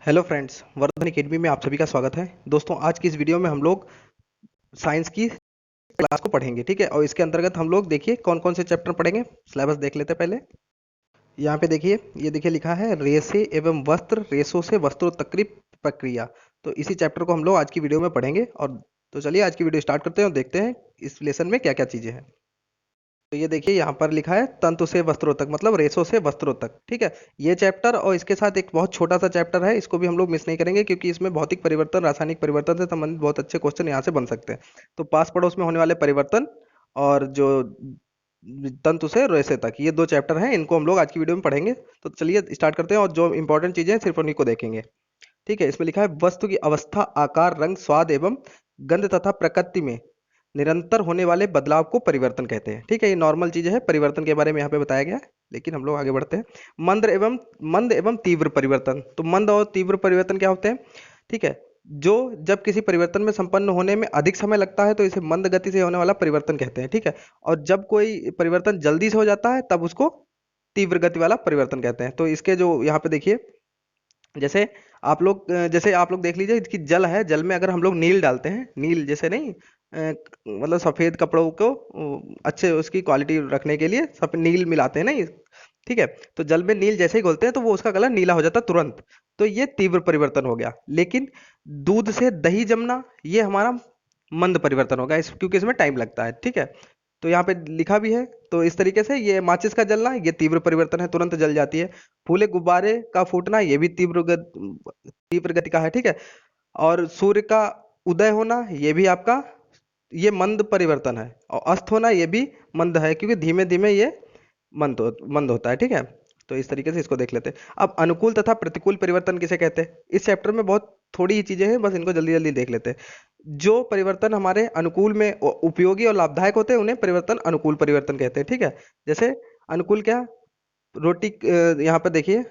Hello friends, Vardhan academy में आप सभी का स्वागत है। दोस्तों, आज की इस वीडियो में हम लोग साइंस की क्लास को पढ़ेंगे, ठीक है। और इसके अंतर्गत हम लोग देखिए कौन कौन से चैप्टर पढ़ेंगे, सिलेबस देख लेते हैं पहले। यहाँ पे देखिए, ये देखिए लिखा है रेशे एवं वस्त्र, रेशों से वस्त्रों तक की प्रक्रिया। तो इसी चैप्टर को हम लोग आज की वीडियो में पढ़ेंगे। और तो चलिए आज की वीडियो स्टार्ट करते हैं और देखते हैं इस लेसन में क्या क्या चीज़ें हैं। तो ये देखिए यहाँ पर लिखा है तंतु से वस्त्रों तक, मतलब रेशों से वस्त्रों तक, ठीक है। ये चैप्टर और इसके साथ एक बहुत छोटा सा चैप्टर है, इसको भी हम लोग मिस नहीं करेंगे क्योंकि इसमें भौतिक परिवर्तन, रासायनिक परिवर्तन से संबंधित बहुत अच्छे क्वेश्चन यहाँ से बन सकते हैं। तो पास पड़ोस में होने वाले परिवर्तन और जो तंतु से रेशे तक, ये दो चैप्टर हैं, इनको हम लोग आज की वीडियो में पढ़ेंगे। तो चलिए स्टार्ट करते हैं और जो इंपॉर्टेंट चीजें हैं सिर्फ उन्हीं को देखेंगे, ठीक है। इसमें लिखा है वस्तु की अवस्था, आकार, रंग, स्वाद एवं गंध तथा प्रकृति में निरंतर होने वाले बदलाव को परिवर्तन कहते हैं, ठीक है। ये नॉर्मल चीजें हैं, परिवर्तन के बारे में यहाँ पे बताया गया है। लेकिन हम लोग आगे बढ़ते हैं। मंद एवं तीव्र परिवर्तन। तो मंद और तीव्र परिवर्तन क्या होते हैं, ठीक है। जो जब किसी परिवर्तन में संपन्न होने में अधिक समय लगता है तो इसे मंद गति से होने वाला परिवर्तन कहते हैं, ठीक है। और जब कोई परिवर्तन जल्दी से हो जाता है तब उसको तीव्र गति वाला परिवर्तन कहते हैं। तो इसके जो यहाँ पे देखिए, जैसे आप लोग देख लीजिए कि जल है, जल में अगर हम लोग नील डालते हैं, नील जैसे नहीं, मतलब सफेद कपड़ों को अच्छे उसकी क्वालिटी रखने के लिए सब नील मिलाते हैं नहीं, ठीक है। तो जल में नील जैसे ही घोलते हैं तो वो उसका कलर नीला हो जाता है तुरंत। तो ये तीव्र परिवर्तन हो गया। लेकिन दूध से दही जमना, ये हमारा मंद परिवर्तन होगा, क्योंकि इसमें टाइम लगता है, ठीक है। तो यहाँ पे लिखा भी है। तो इस तरीके से ये माचिस का जलना, ये तीव्र परिवर्तन है, तुरंत जल जाती है। फूले गुब्बारे का फूटना, ये भी तीव्र गति का है, ठीक है। और सूर्य का उदय होना, ये भी आपका ये मंद परिवर्तन है। और अस्त होना ये भी मंद है, क्योंकि धीमे धीमे ये मंद होता है, ठीक है। तो इस तरीके से इसको देख लेते हैं। अब अनुकूल तथा प्रतिकूल परिवर्तन किसे कहते हैं, इस चैप्टर में बहुत थोड़ी ही चीजें हैं, बस इनको जल्दी जल्दी देख लेते हैं। जो परिवर्तन हमारे अनुकूल में उपयोगी और लाभदायक होते हैं उन्हें परिवर्तन अनुकूल परिवर्तन कहते हैं, ठीक है। जैसे अनुकूल क्या, रोटी, यहाँ पे देखिए,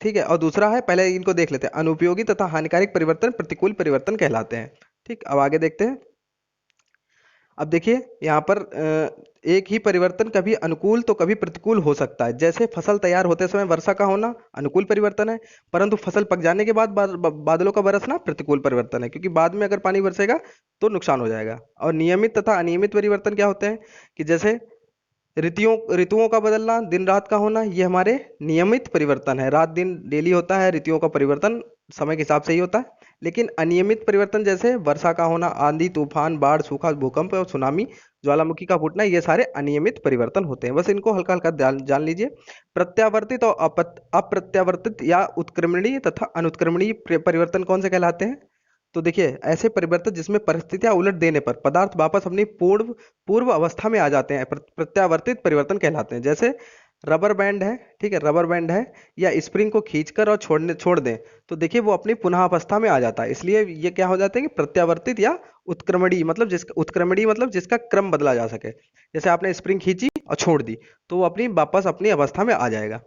ठीक है। और दूसरा है, पहले इनको देख लेते हैं, अनुपयोगी तथा हानिकारक परिवर्तन प्रतिकूल परिवर्तन कहलाते हैं, ठीक। अब आगे देखते हैं। अब देखिए यहाँ पर एक ही परिवर्तन कभी अनुकूल तो कभी प्रतिकूल हो सकता है। जैसे फसल तैयार होते समय वर्षा का होना अनुकूल परिवर्तन है, परंतु फसल पक जाने के बाद बादलों का बरसना प्रतिकूल परिवर्तन है, क्योंकि बाद में अगर पानी बरसेगा तो नुकसान हो जाएगा। और नियमित तथा अनियमित परिवर्तन क्या होते हैं, कि जैसे ऋतुओं ऋतुओं का बदलना, दिन रात का होना, ये हमारे नियमित परिवर्तन है। रात दिन डेली होता है, ऋतुओं का परिवर्तन समय के हिसाब से ही होता है। लेकिन अनियमित परिवर्तन जैसे वर्षा का होना, आंधी तूफान, बाढ़, सूखा, भूकंप और सुनामी, ज्वालामुखी का फूटना, ये सारे अनियमित परिवर्तन होते हैं। बस इनको हल्का हल्का जान लीजिए। प्रत्यावर्तित और अप्रत्यावर्तित या उत्क्रमणीय तथा अनुत्क्रमणीय परिवर्तन कौन से कहलाते हैं। तो देखिए, ऐसे परिवर्तन जिसमें परिस्थितियां उलट देने पर पदार्थ वापस अपनी पूर्व पूर्व अवस्था में आ जाते हैं, प्रत्यावर्तित परिवर्तन कहलाते हैं। जैसे रबर बैंड है, ठीक है, रबर बैंड है, या स्प्रिंग को खींचकर और छोड़ दें तो देखिए वो अपनी पुनः अवस्था में आ जाता है। इसलिए ये क्या हो जाते हैं कि प्रत्यावर्तित या उत्क्रमणीय मतलब जिसका क्रम बदला जा सके। जैसे आपने स्प्रिंग खींची और छोड़ दी तो वो वापस अपनी अवस्था में आ जाएगा।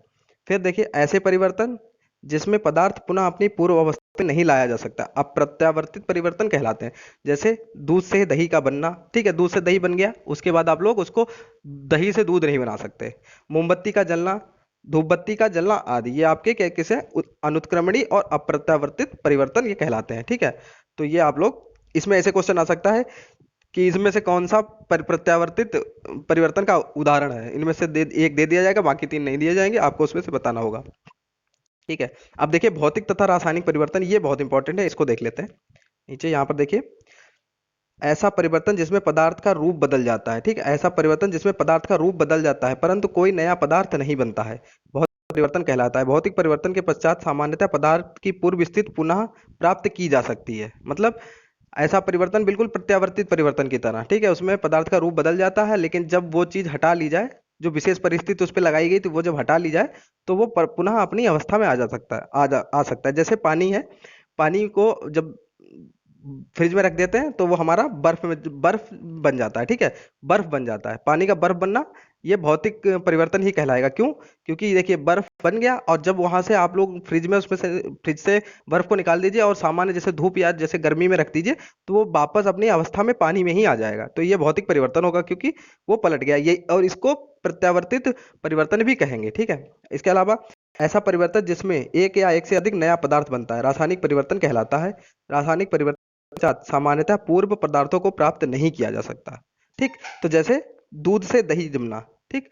फिर देखिए, ऐसे परिवर्तन जिसमें पदार्थ पुनः अपनी पूर्व अवस्था में नहीं लाया जा सकता, अप्रत्यावर्तित परिवर्तन कहलाते हैं। जैसे दूध से दही का बनना, ठीक है, दूध से दही बन गया, उसके बाद आप लोग उसको दही से दूध नहीं बना सकते। मोमबत्ती का जलना, धूप बत्ती का जलना आदि, ये आपके क्या किसे अनुत्क्रमणीय और अप्रत्यावर्तित परिवर्तन ये कहलाते हैं, ठीक है। तो ये आप लोग, इसमें ऐसे क्वेश्चन आ सकता है कि इसमें से कौन सा प्रत्यावर्तित परिवर्तन का उदाहरण है। इनमें से एक दे दिया जाएगा, बाकी तीन नहीं दिए जाएंगे, आपको उसमें से बताना होगा, ठीक है। अब देखिए भौतिक तथा रासायनिक परिवर्तन, ये बहुत इंपॉर्टेंट है, इसको देख लेते हैं। नीचे यहाँ पर देखिए, ऐसा परिवर्तन जिसमें पदार्थ का रूप बदल जाता है, ठीक है, ऐसा परिवर्तन जिसमें पदार्थ का रूप बदल जाता है परंतु कोई नया पदार्थ नहीं बनता है, भौतिक परिवर्तन कहलाता है। भौतिक परिवर्तन के पश्चात सामान्यतः पदार्थ की पूर्व स्थिति पुनः प्राप्त की जा सकती है। मतलब ऐसा परिवर्तन बिल्कुल प्रत्यावर्तित परिवर्तन की तरह, ठीक है, उसमें पदार्थ का रूप बदल जाता है, लेकिन जब वो चीज हटा ली जाए, जो विशेष परिस्थिति उस पर लगाई गई थी वो जब हटा ली जाए तो वो पुनः अपनी अवस्था में आ जा सकता है, आ सकता है। जैसे पानी है, पानी को जब फ्रिज में रख देते हैं तो वो हमारा बर्फ बन जाता है, ठीक है, बर्फ बन जाता है। पानी का बर्फ बनना ये भौतिक परिवर्तन ही कहलाएगा। क्यों, क्योंकि देखिए बर्फ बन गया और जब वहां से आप लोग फ्रिज से बर्फ को निकाल दीजिए और सामान्य जैसे धूप या जैसे गर्मी में रख दीजिए तो वो वापस अपनी अवस्था में पानी में ही आ जाएगा। तो ये भौतिक परिवर्तन होगा क्योंकि वो पलट गया, ये, और इसको प्रत्यावर्तित परिवर्तन भी कहेंगे, ठीक है। इसके अलावा ऐसा परिवर्तन जिसमें एक या एक से अधिक नया पदार्थ बनता है रासायनिक परिवर्तन कहलाता है। रासायनिक परिवर्तन पश्चात सामान्यतः पूर्व पदार्थों को प्राप्त नहीं किया जा सकता। ठीक, तो जैसे दूध से दही जमना, ठीक,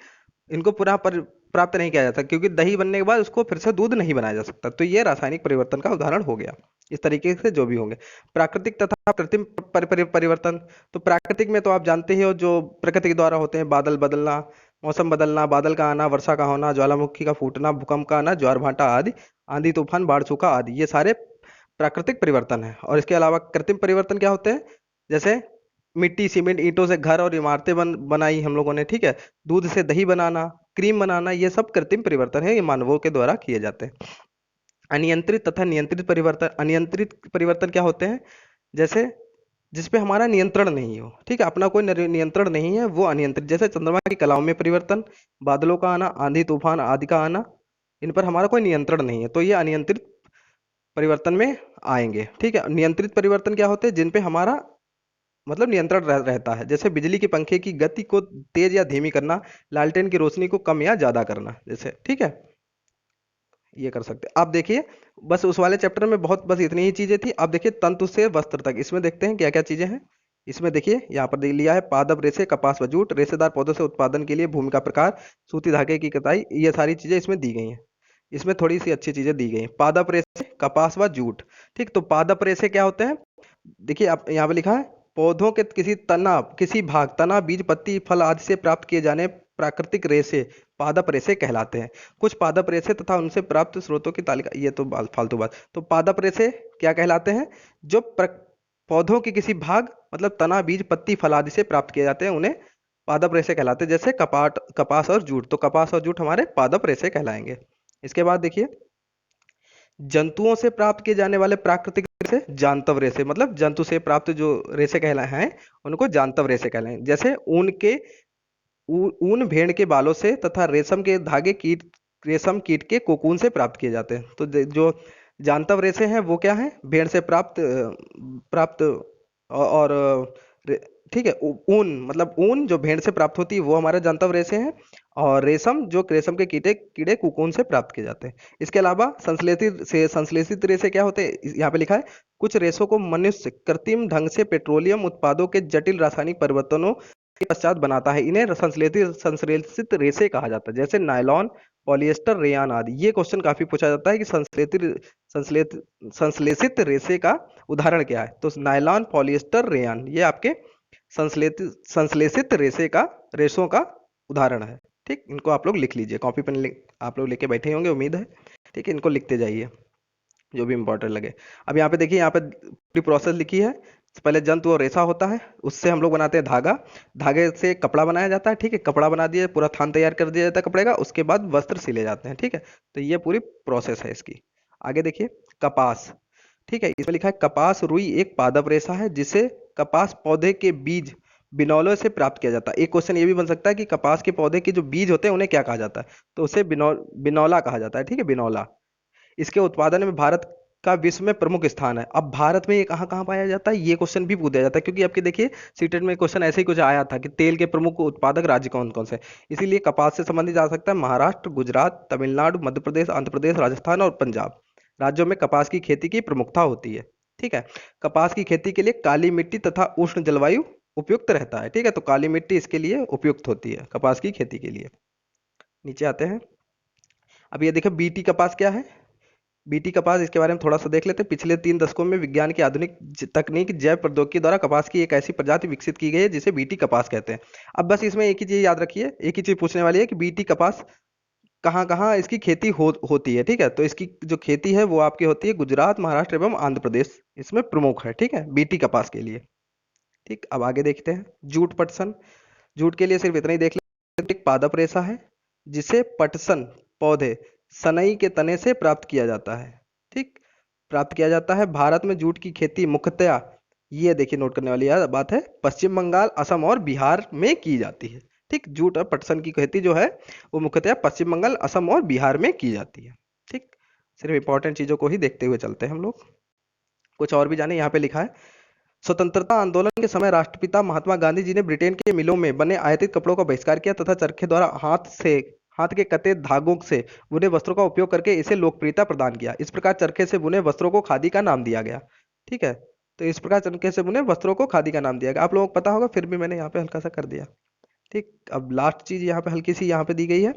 इनको प्राप्त नहीं किया जाता क्योंकि दही बनने के बाद उसको फिर से दूध नहीं बनाया जा सकता। तो ये रासायनिक परिवर्तन का उदाहरण हो गया। इस तरीके से जो भी होंगे प्राकृतिक तथा कृत्रिम परिवर्तन। तो प्राकृतिक में तो आप जानते ही हो, जो प्रकृति के द्वारा होते हैं, बादल बदलना, मौसम बदलना, बादल का आना, वर्षा का होना, ज्वालामुखी का फूटना, भूकंप का आना, ज्वार भाटा आदि, आंधी तूफान, बाढ़ सूखा आदि, ये सारे प्राकृतिक परिवर्तन है। और इसके अलावा कृत्रिम परिवर्तन क्या होते हैं? जैसे मिट्टी, सीमेंट, ईंटों से घर और इमारतें बनाई हम लोगों ने, ठीक है, दूध से दही बनाना, क्रीम बनाना, ये सब कृत्रिम परिवर्तन है, ये मानवों के द्वारा किए जाते हैं। अनियंत्रित तथा नियंत्रित परिवर्तन। अनियंत्रित परिवर्तन क्या होते हैं? जैसे जिसपे हमारा नियंत्रण नहीं हो, ठीक है, अपना कोई नियंत्रण नहीं है, वो अनियंत्रित। जैसे चंद्रमा की कलाओं में परिवर्तन, बादलों का आना, आंधी तूफान आदि का आना, इन पर हमारा कोई नियंत्रण नहीं है, तो ये अनियंत्रित परिवर्तन में आएंगे। ठीक है, नियंत्रित परिवर्तन क्या होते हैं? जिन पे हमारा मतलब नियंत्रण रहता है। जैसे बिजली के पंखे की गति को तेज या धीमी करना, लालटेन की रोशनी को कम या ज्यादा करना, जैसे, ठीक है, ये कर सकते हैं। आप देखिए, बस उस वाले चैप्टर में बहुत बस इतनी ही चीजें थी। आप देखिए तंतु से वस्त्र तक, इसमें देखते हैं क्या क्या चीजें हैं। इसमें देखिए यहाँ पर दे लिया है पादप रेशे, कपास व जूट, रेशेदार पौधों से उत्पादन के लिए भूमि का प्रकार, सूती धागे की कताई, ये सारी चीजें इसमें दी गई हैं। इसमें थोड़ी सी अच्छी चीजें दी गई हैं। पादप रेशे, कपास व जूट। ठीक, तो पादप रेशे क्या होते हैं? देखिए आप यहाँ पे लिखा है, पौधों के किसी तना, किसी भाग, तना, बीज, पत्ती, फल आदि से प्राप्त किए जाने प्राकृतिक रेशे पादप रेशे कहलाते हैं। कुछ पादप रेशे तथा उनसे प्राप्त स्रोतों की तालिका, ये तो फालतू बात। तो पादप रेशे क्या कहलाते हैं? जो पौधों के किसी भाग, मतलब तना, बीज, पत्ती, फल आदि से प्राप्त किए जाते हैं, उन्हें पादप रेशे कहलाते हैं। जैसे कपास और जूट, तो कपास और जूट हमारे पादप रेशे कहलाएंगे। इसके बाद देखिए, जंतुओं से प्राप्त किए जाने वाले प्राकृतिक रेशे जांतव रेशे, मतलब जंतु से प्राप्त जो रेशे कहलाए हैं उनको जांतव रेशे कहलाएंगे। जैसे ऊन भेड़ के बालों से तथा रेशम के धागे रेशम कीट के कोकून से प्राप्त किए जाते हैं। तो जो जांतव रेशे हैं वो क्या है? भेड़ से प्राप्त और ठीक है, ऊन, मतलब ऊन जो भेड़ से प्राप्त होती है वो हमारे जांतव रेशे हैं। और रेशम जो रेशम के कीड़े कोकून से प्राप्त किए जाते हैं। इसके अलावा संश्लेषित रेशे क्या होते हैं? यहाँ पे लिखा है, कुछ रेशों को मनुष्य कृत्रिम ढंग से पेट्रोलियम उत्पादों के जटिल रासायनिक परिवर्तनों के पश्चात बनाता है, इन्हें संश्लेषित रेशे कहा जाता है। जैसे नायलॉन, पॉलिएस्टर, रेयान आदि। ये क्वेश्चन काफी पूछा जाता है कि संश्लेषित रेशे का उदाहरण क्या है? तो नायलॉन, पॉलिएस्टर, रेयान, ये आपके संश्लेषित रेशों का उदाहरण है। ठीक, इनको आप लोग लिख लीजिए, कॉपी पेन आप लोग लेके बैठे होंगे उम्मीद है। ठीक है, इनको लिखते जाइए जो भी इंपॉर्टेंट लगे। अब यहाँ पे देखिए, यहाँ पे पूरी प्रोसेस लिखी है। पहले जंतु और रेशा होता है, उससे हम लोग बनाते हैं धागा, धागे से कपड़ा बनाया जाता है। ठीक है, कपड़ा बना दिए, पूरा थान तैयार कर दिया जाता है कपड़े का, उसके बाद वस्त्र सिले जाते हैं। ठीक है, तो ये पूरी प्रोसेस है इसकी। आगे देखिए, कपास। ठीक है, इसमें लिखा है, कपास रुई एक पादप रेशा है जिसे कपास पौधे के बीज बिनौलों से प्राप्त किया जाता है। एक क्वेश्चन ये भी बन सकता है कि कपास के पौधे के जो बीज होते हैं उन्हें क्या कहा जाता है? तो उसे बिनौला कहा जाता है। ठीक है, बिनौला। इसके उत्पादन में भारत का विश्व में प्रमुख स्थान है। अब भारत में ये कहाँ कहाँ पाया जाता है, ये क्वेश्चन भी पूछा जाता है, क्योंकि आपके देखिए सीटेट में क्वेश्चन ऐसे ही कुछ आया था कि तेल के प्रमुख उत्पादक राज्य कौन कौन से। इसीलिए कपास से संबंधित जा सकता है महाराष्ट्र, गुजरात, तमिलनाडु, मध्य प्रदेश, आंध्र प्रदेश, राजस्थान और पंजाब राज्यों में कपास की खेती की प्रमुखता होती है। ठीक है, कपास की खेती के लिए काली मिट्टी तथा उष्ण जलवायु उपयुक्त रहता है। ठीक है, तो काली मिट्टी इसके लिए उपयुक्त होती है कपास की खेती के लिए। नीचे आते हैं, अब ये देखो बीटी कपास क्या है। बीटी कपास, इसके बारे में थोड़ा सा देख लेते हैं। पिछले 3 दशकों में विज्ञान की आधुनिक तकनीक जैव प्रौद्योगिकी द्वारा कपास की एक ऐसी प्रजाति विकसित की गई है जिसे बीटी कपास कहते हैं। अब बस इसमें एक ही चीज याद रखिए, एक ही चीज पूछने वाली है कि बीटी कपास कहाँ कहाँ इसकी खेती होती है। ठीक है, तो इसकी जो खेती है वो आपकी होती है गुजरात, महाराष्ट्र एवं आंध्र प्रदेश, इसमें प्रमुख है। ठीक है, बीटी कपास के लिए। ठीक, अब आगे देखते हैं, जूट पटसन। जूट के लिए सिर्फ इतना ही देख लेते, एक पादप रेशा है जिसे पटसन पौधे सनई के तने से प्राप्त किया जाता है। ठीक, प्राप्त किया जाता है। भारत में जूट की खेती मुख्यतया, ये देखिए नोट करने वाली बात है, पश्चिम बंगाल, असम और बिहार में की जाती है। ठीक, जूट और पटसन की खेती जो है वो मुख्यतया पश्चिम बंगाल, असम और बिहार में की जाती है। ठीक, सिर्फ इंपॉर्टेंट चीजों को ही देखते हुए चलते हैं हम लोग। कुछ और भी जाने, यहाँ पे लिखा है, स्वतंत्रता आंदोलन के समय राष्ट्रपिता महात्मा गांधी जी ने ब्रिटेन के मिलों में बने आयातित कपड़ों का बहिष्कार किया तथा चरखे द्वारा हाथ के कते धागों से बुने वस्त्रों का उपयोग करके इसे लोकप्रियता प्रदान किया। इस प्रकार चरखे से बुने वस्त्रों को खादी का नाम दिया गया। ठीक है, तो इस प्रकार चरखे से बुने वस्त्रों को खादी का नाम दिया गया। आप लोगों को पता होगा, फिर भी मैंने यहाँ पे हल्का सा कर दिया। ठीक, अब लास्ट चीज यहाँ पे हल्की सी यहाँ पे दी गई है।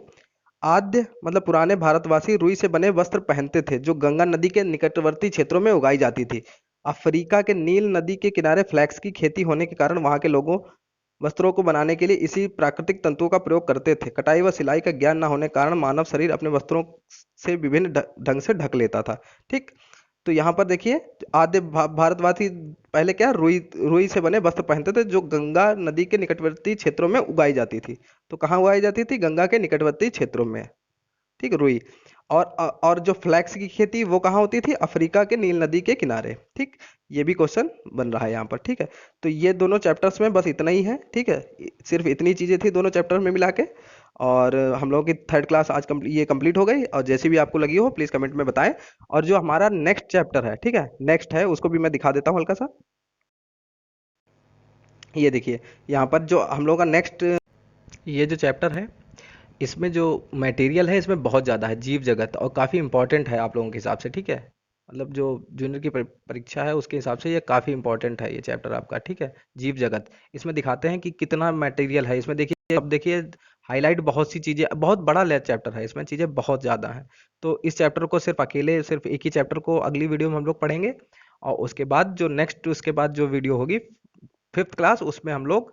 आद्य मतलब पुराने भारतवासी रुई से बने वस्त्र पहनते थे जो गंगा नदी के निकटवर्ती क्षेत्रों में उगाई जाती थी। अफ्रीका के नील नदी के किनारे फ्लैक्स की खेती होने के कारण वहां के लोगों वस्त्रों को बनाने के लिए इसी प्राकृतिक तंतुओं का प्रयोग करते थे। कटाई व सिलाई का ज्ञान न होने के कारण मानव शरीर अपने वस्त्रों से विभिन्न ढंग से ढक लेता था। ठीक, तो यहाँ पर देखिए, आद्य भारतवासी पहले क्या, रुई रुई से बने वस्त्र पहनते थे जो गंगा नदी के निकटवर्ती क्षेत्रों में उगाई जाती थी। तो कहाँ उगाई जाती थी? गंगा के निकटवर्ती क्षेत्रों में। ठीक, रुई। और जो फ्लैक्स की खेती वो कहाँ होती थी? अफ्रीका के नील नदी के किनारे। ठीक, ये भी क्वेश्चन बन रहा है यहाँ पर। ठीक है, तो ये दोनों चैप्टर्स में बस इतना ही है। ठीक है, सिर्फ इतनी चीजें थी दोनों चैप्टर में मिला के। और हम लोगों की थर्ड क्लास आज ये कंप्लीट हो गई। और जैसी भी आपको लगी हो प्लीज कमेंट में बताएं। और जो हमारा नेक्स्ट चैप्टर है, ठीक है, नेक्स्ट है, उसको भी मैं दिखा देता हूँ हल्का सा। ये देखिए, यहाँ पर जो हम लोगों का नेक्स्ट ये जो चैप्टर है, इसमें जो मटेरियल है इसमें बहुत ज़्यादा है, जीव जगत, और काफ़ी इंपॉर्टेंट है आप लोगों के हिसाब से। ठीक है, मतलब जो जूनियर की परीक्षा है उसके हिसाब से ये काफ़ी इंपॉर्टेंट है ये चैप्टर आपका। ठीक है, जीव जगत, इसमें दिखाते हैं कि कितना मटेरियल है इसमें। देखिए, अब देखिए हाईलाइट बहुत सी चीज़ें, बहुत बड़ा ले चैप्टर है, इसमें चीज़ें बहुत ज़्यादा हैं। तो इस चैप्टर को सिर्फ एक ही चैप्टर को अगली वीडियो में हम लोग पढ़ेंगे। और उसके बाद जो नेक्स्ट, उसके बाद जो वीडियो होगी फिफ्थ क्लास, उसमें हम लोग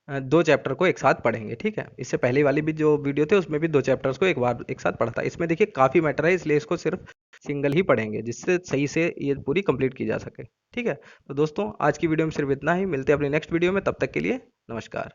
दो चैप्टर को एक साथ पढ़ेंगे। ठीक है, इससे पहले वाली भी जो वीडियो थे उसमें भी दो चैप्टर्स को एक बार एक साथ पढ़ा था। इसमें देखिए काफ़ी मैटर है, इसलिए इसको सिर्फ सिंगल ही पढ़ेंगे जिससे सही से ये पूरी कंप्लीट की जा सके। ठीक है, तो दोस्तों आज की वीडियो में सिर्फ इतना ही। मिलते हैं अपनी नेक्स्ट वीडियो में, तब तक के लिए नमस्कार।